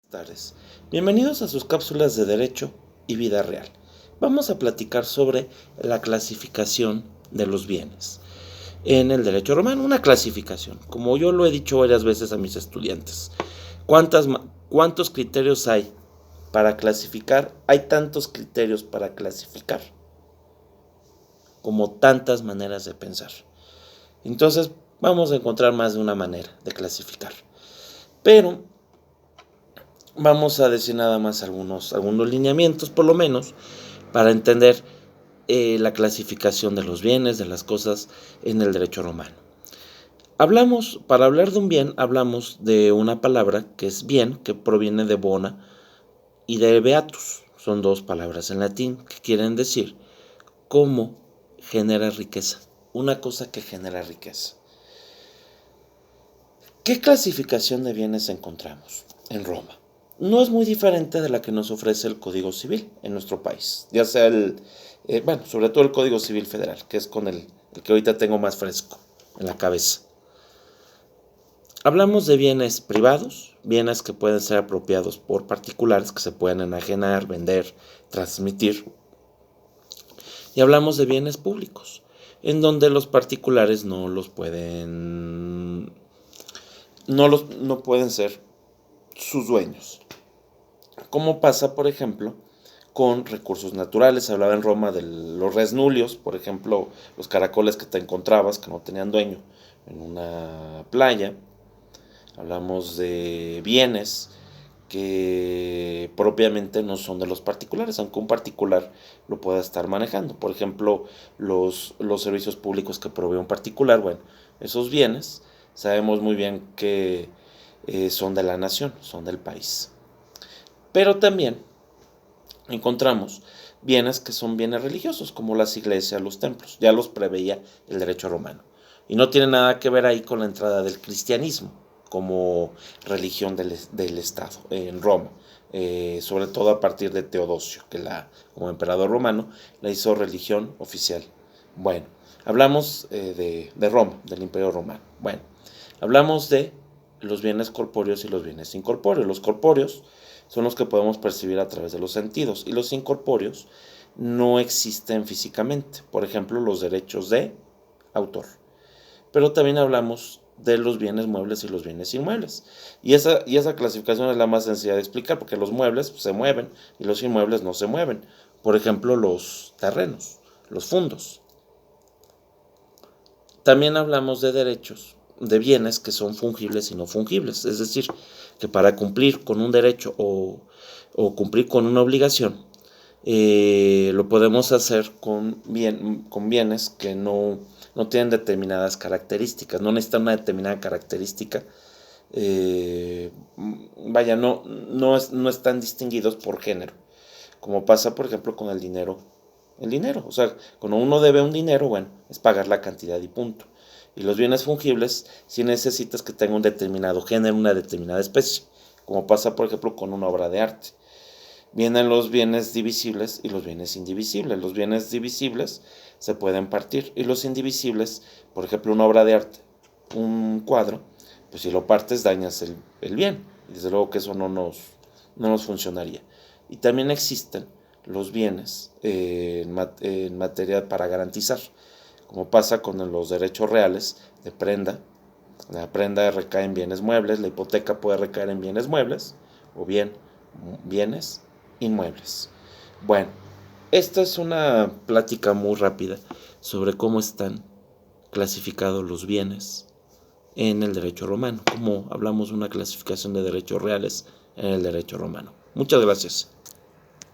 Tardes. Bienvenidos a sus cápsulas de Derecho y Vida Real. Vamos a platicar sobre la clasificación de los bienes. En el derecho romano, una clasificación. Como yo lo he dicho varias veces a mis estudiantes, ¿cuántos criterios hay para clasificar? Hay tantos criterios para clasificar como tantas maneras de pensar. Entonces, vamos a encontrar más de una manera de clasificar. Pero vamos a decir nada más algunos lineamientos, por lo menos, para entender la clasificación de los bienes, de las cosas en el derecho romano. Para hablar de un bien, hablamos de una palabra que es bien, que proviene de bona y de beatus. Son dos palabras en latín que quieren decir cómo genera riqueza, una cosa que genera riqueza. ¿Qué clasificación de bienes encontramos en Roma? No es muy diferente de la que nos ofrece el Código Civil en nuestro país, ya sea sobre todo el Código Civil Federal, que es con el que ahorita tengo más fresco en la cabeza. Hablamos de bienes privados, bienes que pueden ser apropiados por particulares, que se pueden enajenar, vender, transmitir. Y hablamos de bienes públicos, en donde los particulares no pueden ser sus dueños. Como pasa, por ejemplo, con recursos naturales. Se hablaba en Roma de los res nullius, por ejemplo, los caracoles que te encontrabas, que no tenían dueño, en una playa. Hablamos de bienes que propiamente no son de los particulares, aunque un particular lo pueda estar manejando. Por ejemplo, los servicios públicos que provee un particular, bueno, esos bienes sabemos muy bien que son de la nación, son del país. Pero también encontramos bienes que son bienes religiosos, como las iglesias, los templos. Ya los preveía el derecho romano. Y no tiene nada que ver ahí con la entrada del cristianismo como religión del Estado en Roma. Sobre todo a partir de Teodosio, que como emperador romano la hizo religión oficial. Bueno, hablamos de Roma, del Imperio Romano. Bueno, hablamos de los bienes corpóreos y los bienes incorpóreos. Los corpóreos son los que podemos percibir a través de los sentidos, y los incorpóreos no existen físicamente. Por ejemplo, los derechos de autor. Pero también hablamos de los bienes muebles y los bienes inmuebles. Y esa clasificación es la más sencilla de explicar, porque los muebles se mueven y los inmuebles no se mueven. Por ejemplo, los terrenos, los fundos. También hablamos de derechos, de bienes que son fungibles y no fungibles. Es decir, que para cumplir con un derecho o cumplir con una obligación, lo podemos hacer con bienes que no tienen determinadas características, no necesitan una determinada característica. No están distinguidos por género, como pasa, por ejemplo, con el dinero. O sea, cuando uno debe un dinero, bueno, es pagar la cantidad y punto. Y los bienes fungibles sí necesitas que tenga un determinado género, una determinada especie, como pasa, por ejemplo, con una obra de arte. Vienen los bienes divisibles y los bienes indivisibles. Los bienes divisibles se pueden partir, y los indivisibles, por ejemplo, una obra de arte, un cuadro, pues si lo partes dañas el bien. Y desde luego que eso no nos funcionaría. Y también existen los bienes en materia para garantizar, como pasa con los derechos reales de prenda. La prenda recae en bienes muebles, la hipoteca puede recaer en bienes muebles o bien bienes inmuebles. Bueno, esta es una plática muy rápida sobre cómo están clasificados los bienes en el derecho romano, como hablamos de una clasificación de derechos reales en el derecho romano. Muchas gracias.